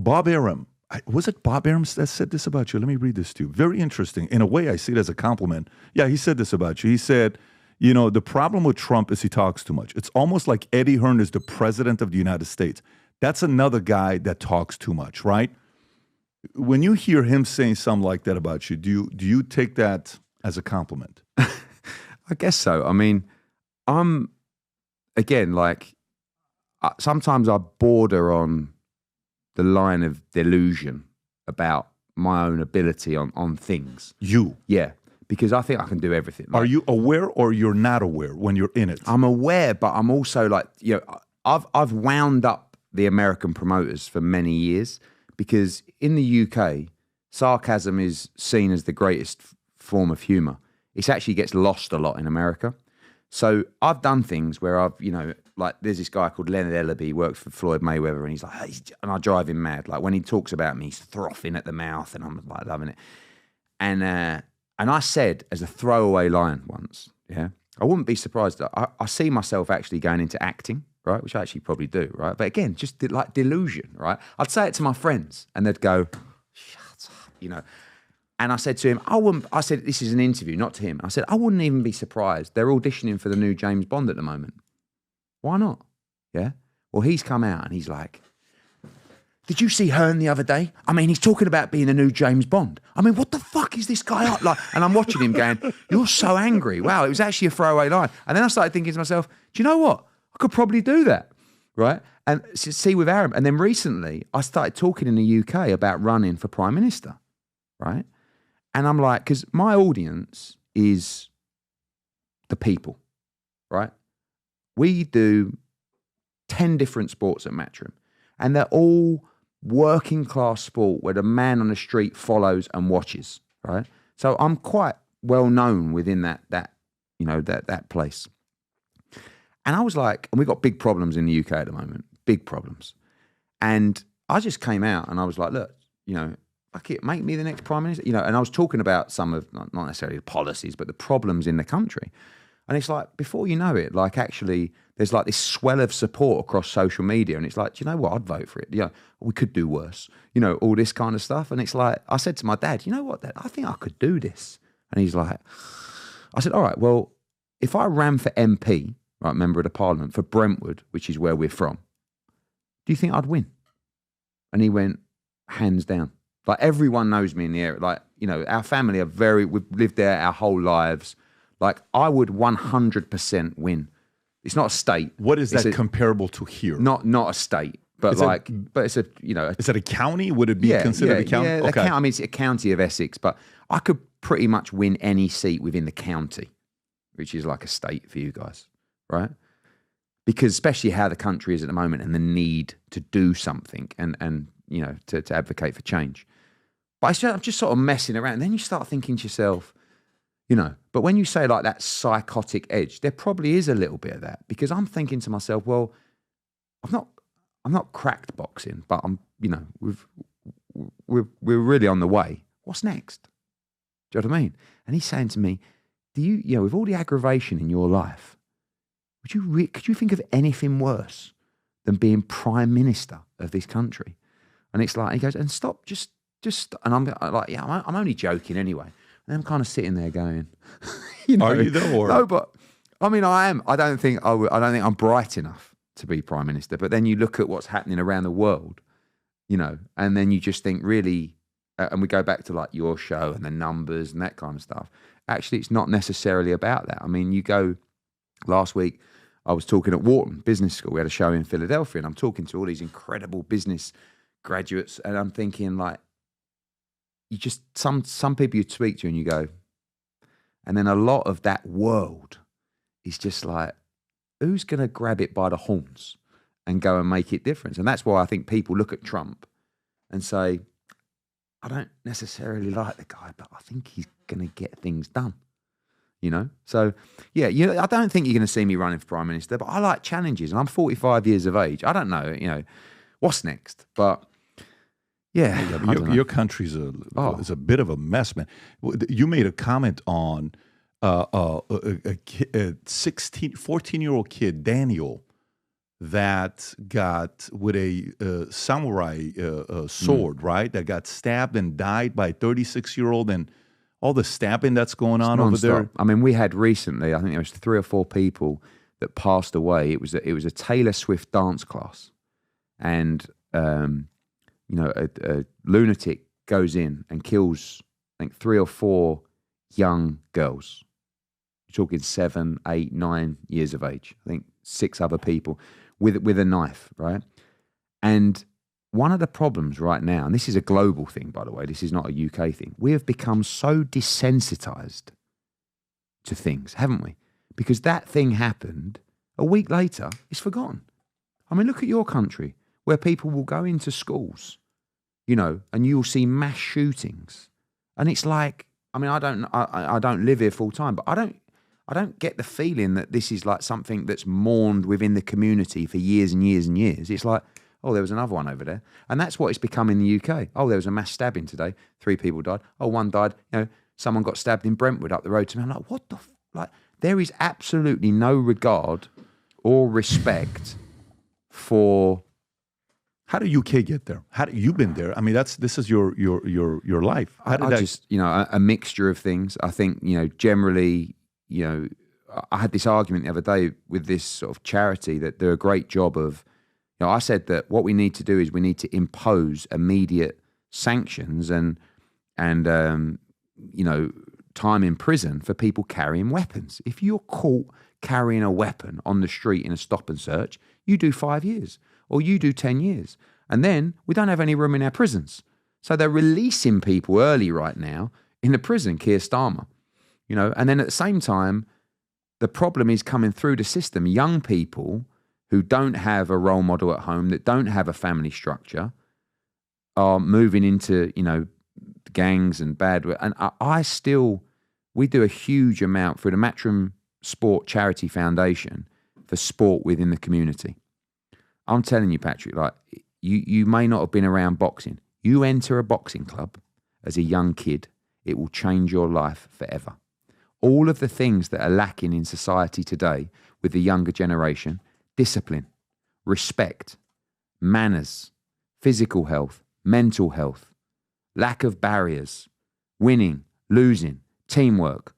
Bob Arum. Was it Bob Arum that said this about you? Let me read this to you. Very interesting. In a way, I see it as a compliment. Yeah, he said this about you. He said, you know, the problem with Trump is he talks too much. It's almost like Eddie Hearn is the president of the United States. That's another guy that talks too much, right? When you hear him saying something like that about you, do you take that as a compliment? I guess so. I mean, again, like, sometimes I border on the line of delusion about my own ability on things. You? Yeah, because I think I can do everything. Like, are you aware or you're not aware when you're in it? I'm aware, but I'm also like, you know, I've wound up the American promoters for many years because in the UK, sarcasm is seen as the greatest form of humor. It actually gets lost a lot in America. So I've done things where I've, you know, like there's this guy called Leonard Ellaby, he works for Floyd Mayweather, and he's like, and I drive him mad. Like when he talks about me, he's frothing at the mouth, and I'm like loving it. And I said as a throwaway line once, yeah, I wouldn't be surprised. I see myself actually going into acting, right, which I actually probably do, right? But again, just like delusion, right? I'd say it to my friends, and they'd go, "Shut up," you know. And I said to him, I said, this is an interview, not to him. I said, I wouldn't even be surprised. They're auditioning for the new James Bond at the moment. Why not? Yeah. Well, he's come out and he's like, did you see Hearn the other day? I mean, he's talking about being the new James Bond. I mean, what the fuck is this guy up like? And I'm watching him going, you're so angry. Wow, it was actually a throwaway line. And then I started thinking to myself, do you know what? I could probably do that, right? And see with Arum. And then recently, I started talking in the UK about running for Prime Minister, right? And I'm like, because my audience is the people, right? We do 10 different sports at Matchroom, and they're all working class sport where the man on the street follows and watches, right? So I'm quite well known within that place. And I was like, and we've got big problems in the UK at the moment, big problems. And I just came out and I was like, look, you know, fuck it, make me the next Prime Minister. You know, and I was talking about some of, not necessarily the policies, but the problems in the country. And it's like, before you know it, like actually there's like this swell of support across social media. And it's like, do you know what? I'd vote for it. You know, we could do worse. You know, all this kind of stuff. And it's like, I said to my dad, you know what, Dad? I think I could do this. And he's like, I said, all right, well, if I ran for MP, right, member of the parliament, for Brentwood, which is where we're from, do you think I'd win? And he went, hands down. Like everyone knows me in the area. Like, you know, our family are we've lived there our whole lives. Like I would 100% win. It's not a state. What is that comparable to here? Not a state, but but it's a, you know. Is it a county? Would it be considered a county? Yeah, okay. I mean, it's a county of Essex, but I could pretty much win any seat within the county, which is like a state for you guys, right? Because especially how the country is at the moment and the need to do something and you know, to advocate for change. But I'm just sort of messing around. And then you start thinking to yourself, you know, but when you say like that psychotic edge, there probably is a little bit of that, because I'm thinking to myself, well, I'm not cracked boxing, but I'm, you know, we're really on the way. What's next? Do you know what I mean? And he's saying to me, you know, with all the aggravation in your life, could you think of anything worse than being Prime Minister of this country? And it's like, he goes, and stop, just, and I'm like, yeah, I'm only joking anyway. And I'm kind of sitting there going, you know, are you though? Or? No, but I mean, I am. I don't think I'm bright enough to be Prime Minister. But then you look at what's happening around the world, you know, and then you just think really, and we go back to like your show and the numbers and that kind of stuff. Actually, it's not necessarily about that. I mean, you go, last week, I was talking at Wharton Business School. We had a show in Philadelphia, and I'm talking to all these incredible business graduates, and I'm thinking like, you just, some people you speak to and you go, and then a lot of that world is just like, who's going to grab it by the horns and go and make it different? And that's why I think people look at Trump and say, I don't necessarily like the guy, but I think he's going to get things done. You know? So, yeah, I don't think you're going to see me running for Prime Minister, but I like challenges, and I'm 45 years of age. I don't know, you know, what's next, but yeah. Your country's is a bit of a mess, man. You made a comment on a 14-year-old kid, Daniel, that got with a samurai sword, right? That got stabbed and died by a 36-year-old, and all the stabbing that's going on over there. I mean, we had recently, I think there was 3 or 4 people that passed away. It was a Taylor Swift dance class, and a lunatic goes in and kills, I think, 3 or 4 young girls. You're talking 7, 8, 9 years of age. I think 6 other people with a knife, right? And one of the problems right now, and this is a global thing, by the way, this is not a UK thing, we have become so desensitized to things, haven't we? Because that thing happened, a week later, it's forgotten. I mean, look at your country, where people will go into schools, and you will see mass shootings. And it's like, I mean, I don't live here full time, but I don't get the feeling that this is like something that's mourned within the community for years and years and years. It's like, oh, there was another one over there. And that's what it's become in the UK. Oh, there was a mass stabbing today. 3 people died. Oh, 1 died. Someone got stabbed in Brentwood up the road to me. I'm like, what the there is absolutely no regard or respect for. How did UK get there? You've been there? I mean, this is your life. How did just a mixture of things. I think generally, I had this argument the other day with this sort of charity that do a great job of. I said that what we need to do is we need to impose immediate sanctions and time in prison for people carrying weapons. If you're caught carrying a weapon on the street in a stop and search, you do 5 years or you do 10 years. And then we don't have any room in our prisons. So they're releasing people early right now in the prison, Keir Starmer. And then at the same time, the problem is coming through the system. Young people who don't have a role model at home, that don't have a family structure, are moving into, gangs and bad. And we do a huge amount through the Matchroom Sport Charity Foundation for sport within the community. I'm telling you, Patrick, like you may not have been around boxing. You enter a boxing club as a young kid, it will change your life forever. All of the things that are lacking in society today with the younger generation, discipline, respect, manners, physical health, mental health, lack of barriers, winning, losing, teamwork,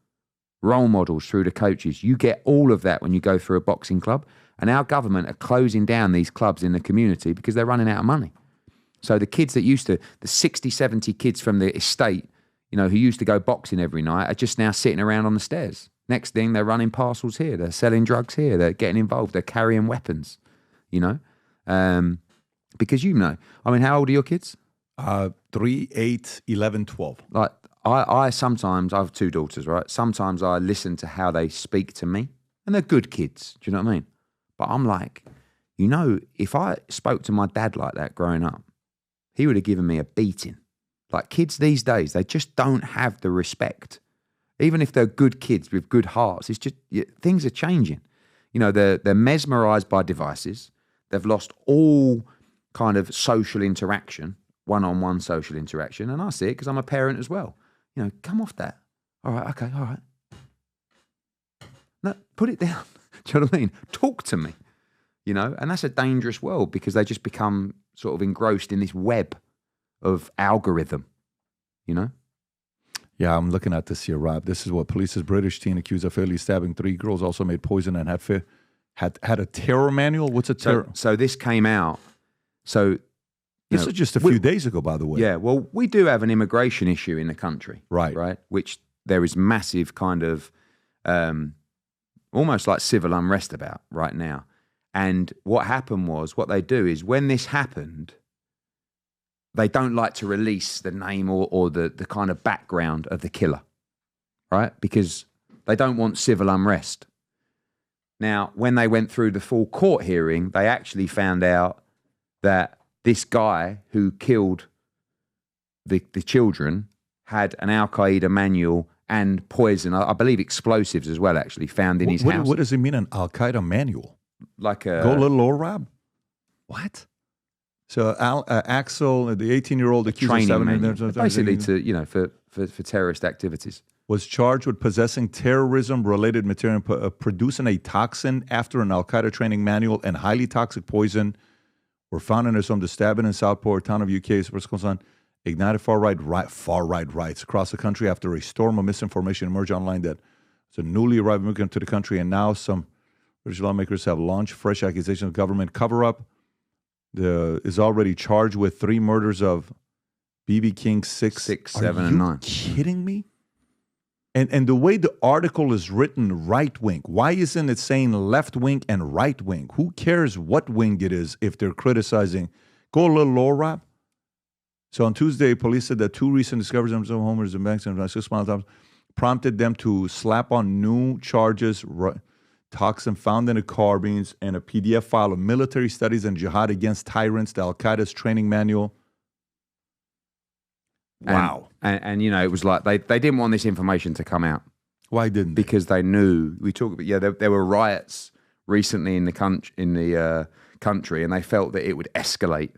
role models through the coaches. You get all of that when you go through a boxing club. And our government are closing down these clubs in the community because they're running out of money. So the kids that the 60, 70 kids from the estate, who used to go boxing every night are just now sitting around on the stairs. Next thing, they're running parcels here. They're selling drugs here. They're getting involved. They're carrying weapons, because I mean, how old are your kids? 3, 8, 11, 12. Like I sometimes, I have 2 daughters, right? Sometimes I listen to how they speak to me, and they're good kids. Do you know what I mean? But I'm like, if I spoke to my dad like that growing up, he would have given me a beating. Like kids these days, they just don't have the respect. Even if they're good kids with good hearts, it's just, things are changing. They're mesmerized by devices. They've lost all kind of social interaction, one-on-one social interaction. And I see it because I'm a parent as well. Come off that. All right, okay, all right. No, put it down. Do you know what I mean? Talk to me, and that's a dangerous world because they just become sort of engrossed in this web of algorithm, Yeah, I'm looking at this here, Rob. This is what police's British teen accused of fatally stabbing 3 girls, also made poison and had a terror manual. What's a terror? So this came out. So this is just a few days ago, by the way. Yeah, well, we do have an immigration issue in the country, right? Which there is massive kind of almost like civil unrest about right now. And what happened was, what they do is when this happened, they don't like to release the name or the kind of background of the killer, right? Because they don't want civil unrest. Now, when they went through the full court hearing, they actually found out that this guy who killed the children had an Al-Qaeda manual and poison, I believe explosives as well, actually, found in his house. What does it mean, an Al-Qaeda manual? Like a... Go a little lower, Rob. What? So Axel, the 18-year-old accused of training manual, basically for terrorist activities. was charged with possessing terrorism-related material, producing a toxin after an Al-Qaeda training manual, and highly toxic poison were found in his home. The stabbing in Southport, town of UK's first concern, ignited far-right riots across the country after a storm of misinformation emerged online that it's a newly arrived immigrant to the country, and now some British lawmakers have launched fresh accusations of government cover-up. Is already charged with 3 murders of B.B. King, 6, 7, and 9. Are you kidding me? And the way the article is written, right wing. Why isn't it saying left wing and right wing? Who cares what wing it is if they're criticizing? Go a little lower, Rob. So on Tuesday, police said that 2 recent discoveries of homers and banks and 6 miles prompted them to slap on new charges. Toxin found in a carbines and a PDF file of military studies and jihad against tyrants, the Al-Qaeda's training manual. Wow. And you know, it was like they didn't want this information to come out. Why didn't they? Because they knew, we talked about, there were riots recently in the country, and they felt that it would escalate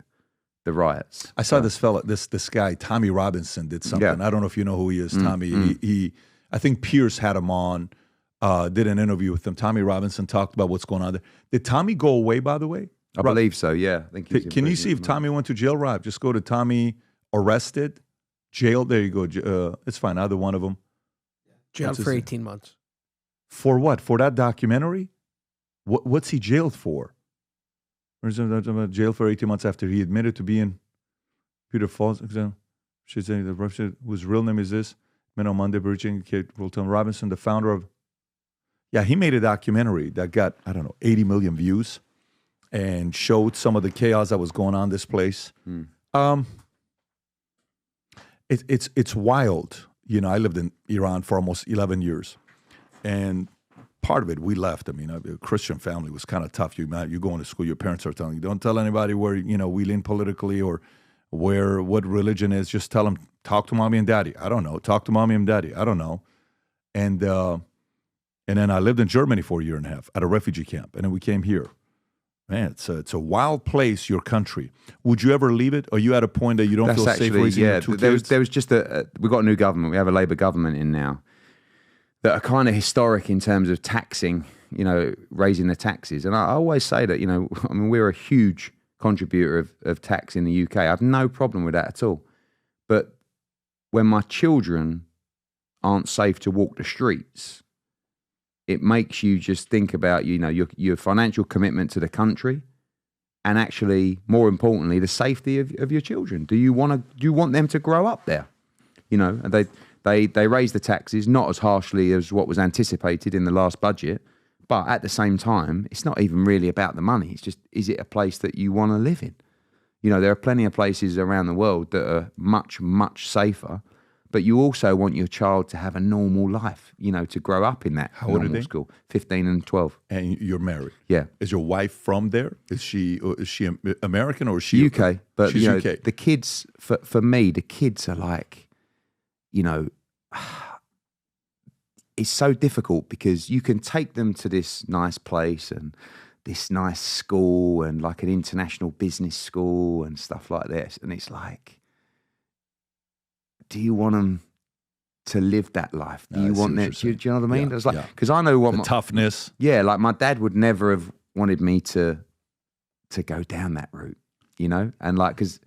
the riots. I saw this fella, this guy, Tommy Robinson, did something. Yeah. I don't know if you know who he is, Tommy. He I think Pierce had him on. Did an interview with him. Tommy Robinson talked about what's going on there. Did Tommy go away, by the way? I believe so, yeah. I think Can you see if Tommy went to jail, Rob? Just go to Tommy arrested, jail. There you go. It's fine. Either one of them. Jailed for 18 months. For what? For that documentary? What's he jailed for? Jail for 18 months after he admitted to being Peter Falls. She said whose real name is this? Men on Monday, Virgin Kate Rolton Robinson, the founder of. Yeah, he made a documentary that got, I don't know, 80 million views and showed some of the chaos that was going on in this place. It's wild. You know, I lived in Iran for almost 11 years. And part of it, we left. I mean, a Christian family was kind of tough. You going to school, your parents are telling you, don't tell anybody where, you know, we lean politically or what religion is. Just tell them, talk to mommy and daddy. I don't know. Talk to mommy and daddy. I don't know. And then I lived in Germany for a year and a half at a refugee camp. And then we came here. Man, it's a wild place, your country. Would you ever leave it? Are you at a point that you don't feel safe raising your 2 kids? There was just we've got a new government. We have a Labour government in now that are kind of historic in terms of taxing, you know, raising the taxes. And I always say that, you know, I mean, we're a huge contributor of tax in the UK. I have no problem with that at all. But when my children aren't safe to walk the streets, it makes you just think about, you know, your financial commitment to the country, and actually, more importantly, the safety of your children. Do you want them to grow up there? You know, and they raise the taxes not as harshly as what was anticipated in the last budget, but at the same time, it's not even really about the money. It's just, is it a place that you want to live in? You know, there are plenty of places around the world that are much, much safer. But you also want your child to have a normal life, you know, to grow up in that normal school, 15 and 12. And you're married? Yeah. Is your wife from there? Is she American or is she UK? But she's you know, UK. The kids, for me, the kids are like, you know, it's so difficult because you can take them to this nice place and this nice school and like an international business school and stuff like this, and it's like, do you want them to live that life? Do you want them? Do you know what I mean? Yeah, It's like, because I know what the toughness. Yeah, like my dad would never have wanted me to go down that route, you know, and like because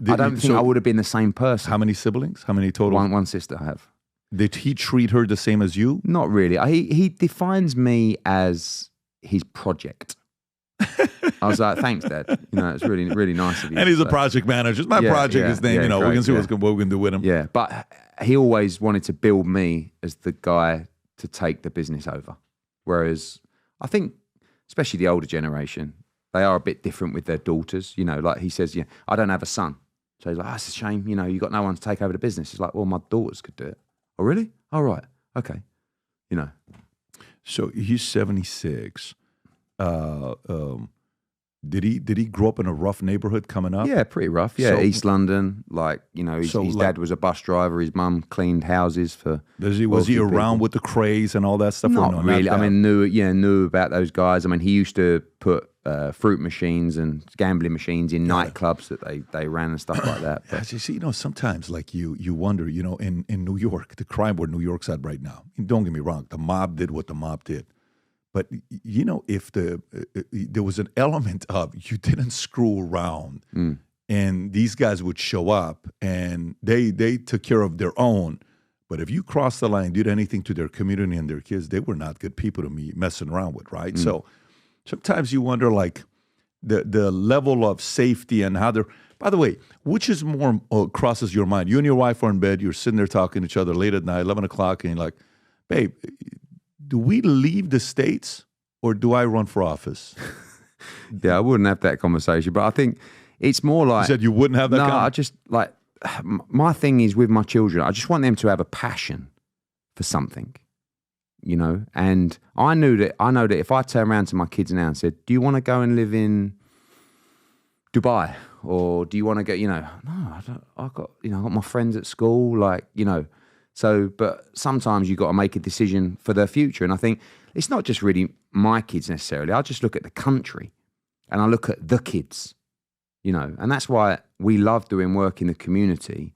I don't think I would have been the same person. How many siblings? How many total? One sister I have. Did he treat her the same as you? Not really. He defines me as his project. I was like, thanks, Dad. You know, it's really, really nice of you. And he's a project manager. It's my project is name. You know, we can see what we can do with him. Yeah, but he always wanted to build me as the guy to take the business over. Whereas I think, especially the older generation, they are a bit different with their daughters. You know, like he says, yeah, I don't have a son. So he's like, that's a shame. You know, you got no one to take over the business. It's like, well, my daughters could do it. Oh, really? All right. Okay. You know. So he's 76. Did he grow up in a rough neighborhood coming up? Yeah, pretty rough. Yeah, so, East London. Like, you know, his dad was a bus driver. His mum cleaned houses for. Was he around with the craze and all that stuff? Not really. I mean, knew about those guys. I mean, he used to put fruit machines and gambling machines in nightclubs that they ran and stuff like that. But you see, sometimes like you wonder, in New York, the crime where New York's at right now. Don't get me wrong, the mob did what the mob did. But, if there was an element of you didn't screw around and these guys would show up and they took care of their own. But if you crossed the line, did anything to their community and their kids, they were not good people to be messing around with, right? So sometimes you wonder, like, the level of safety and how they're... By the way, which is more crosses your mind? You and your wife are in bed, you're sitting there talking to each other late at night, 11 o'clock, and you're like, babe, do we leave the States or do I run for office? Yeah, I wouldn't have that conversation, but I think it's more like... You said you wouldn't have that I just, like, my thing is with my children, I just want them to have a passion for something, and I know that if I turn around to my kids now and said, do you want to go and live in Dubai? Or do you want to go, no, I've got my friends at school, so, but sometimes you've got to make a decision for their future. And I think it's not just really my kids necessarily. I just look at the country and I look at the kids, and that's why we love doing work in the community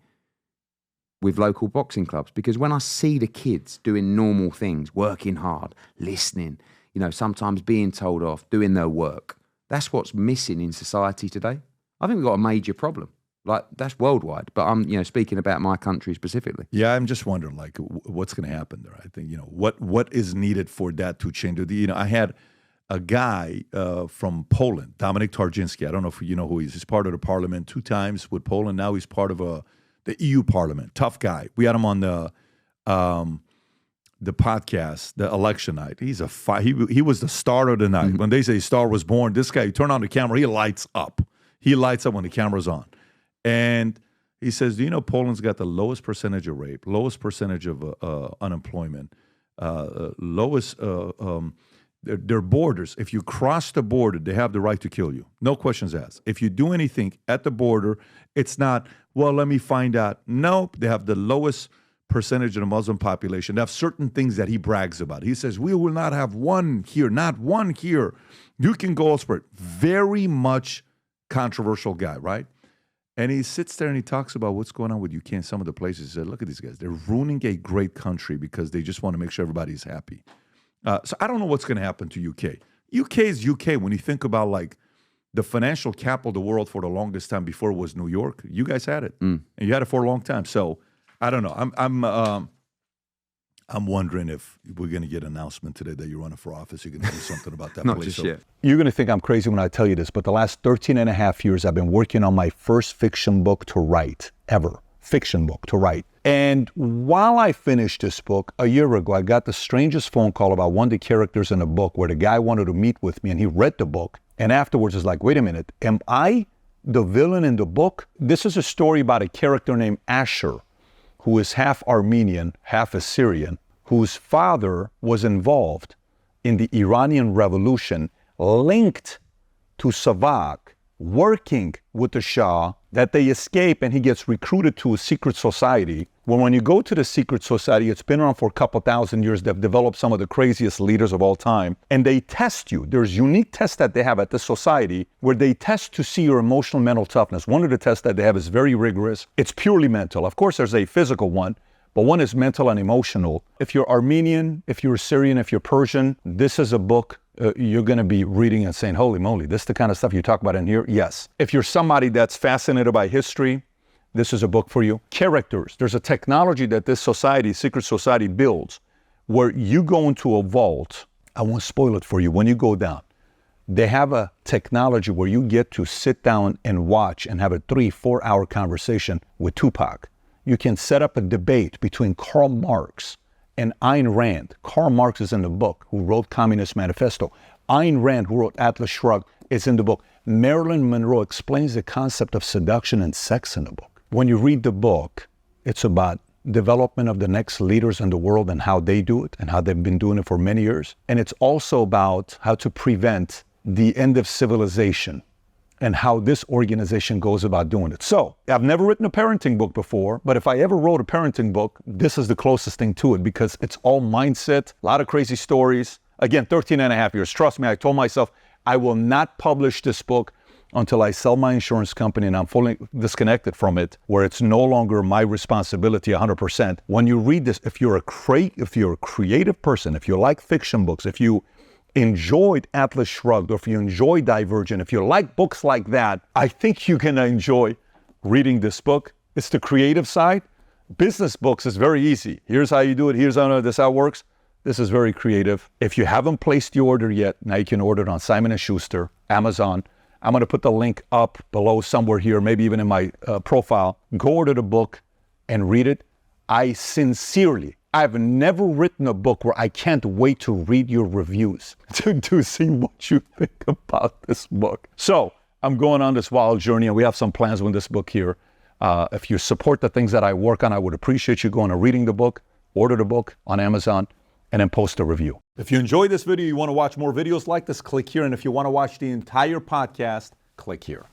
with local boxing clubs, because when I see the kids doing normal things, working hard, listening, sometimes being told off, doing their work, that's what's missing in society today. I think we've got a major problem. Like, that's worldwide, but I'm, speaking about my country specifically. Yeah, I'm just wondering, like, what's going to happen there. I think, what is needed for that to change. I had a guy from Poland, Dominik Tarczynski. I don't know if you know who he is. He's part of the parliament 2 times with Poland. Now he's part of the EU Parliament. Tough guy. We had him on the podcast, the election night. He's he was the star of the night. Mm-hmm. When they say star was born, this guy, you turn on the camera, he lights up. He lights up when the camera's on. And he says, do you know Poland's got the lowest percentage of rape, lowest percentage of unemployment, lowest, their borders. If you cross the border, they have the right to kill you. No questions asked. If you do anything at the border, it's not, well, let me find out. Nope, they have the lowest percentage of the Muslim population. They have certain things that he brags about. He says, we will not have one here, not one here. You can go elsewhere. Very much controversial guy, right? And he sits there and he talks about what's going on with UK in some of the places. He said, look at these guys. They're ruining a great country because they just want to make sure everybody's happy. So I don't know what's going to happen to UK. UK is UK. When you think about, like, the financial capital of the world for the longest time before it was New York, you guys had it. And you had it for a long time. So I don't know. I'm wondering if we're going to get an announcement today that you're running for office. You're going to do something about that. Not just yet. You're going to think I'm crazy when I tell you this, but the last 13 and a half years, I've been working on my first fiction book to write, ever. Fiction book to write. And while I finished this book, a year ago, I got the strangest phone call about one of the characters in the book where the guy wanted to meet with me, and he read the book. And afterwards, is like, wait a minute, am I the villain in the book? This is a story about a character named Asher, who is half Armenian, half Assyrian, whose father was involved in the Iranian Revolution, linked to Savak, working with the Shah, that they escape and he gets recruited to a secret society. Well, when you go to the secret society, it's been around for a couple thousand years. They've developed some of the craziest leaders of all time. And they test you. There's unique tests that they have at the society where they test to see your emotional mental toughness. One of the tests that they have is very rigorous. It's purely mental. Of course, there's a physical one, but one is mental and emotional. If you're Armenian, if you're Syrian, if you're Persian, this is a book you're going to be reading and saying, holy moly, this is the kind of stuff you talk about in here? Yes. If you're somebody that's fascinated by history, this is a book for you. Characters. There's a technology that this society, secret society, builds where you go into a vault. I won't spoil it for you. When you go down, they have a technology where you get to sit down and watch and have a 3-4 hour conversation with Tupac. You can set up a debate between Karl Marx and Ayn Rand. Karl Marx is in the book, who wrote Communist Manifesto. Ayn Rand, who wrote Atlas Shrugged, is in the book. Marilyn Monroe explains the concept of seduction and sex in the book. When you read the book, it's about development of the next leaders in the world and how they do it and how they've been doing it for many years. And it's also about how to prevent the end of civilization and how this organization goes about doing it. So, I've never written a parenting book before, but if I ever wrote a parenting book, this is the closest thing to it because it's all mindset, a lot of crazy stories. Again, 13 and a half years. Trust me, I told myself, I will not publish this book until I sell my insurance company and I'm fully disconnected from it, where it's no longer my responsibility 100%. When you read this, if you're a creative person, if you like fiction books, if you enjoyed Atlas Shrugged, or if you enjoy Divergent, if you like books like that, I think you're gonna enjoy reading this book. It's the creative side. Business books is very easy. Here's how you do it. Here's how this how it works. This is very creative. If you haven't placed your order yet, now you can order it on Simon & Schuster, Amazon. I'm going to put the link up below somewhere here, maybe even in my profile. Go order the book and read it. I've never written a book where I can't wait to read your reviews to see what you think about this book. So I'm going on this wild journey, and we have some plans with this book here. If you support the things that I work on, I would appreciate you going and reading the book, order the book on Amazon, and then post a review. If you enjoyed this video, you want to watch more videos like this, click here. And if you want to watch the entire podcast, click here.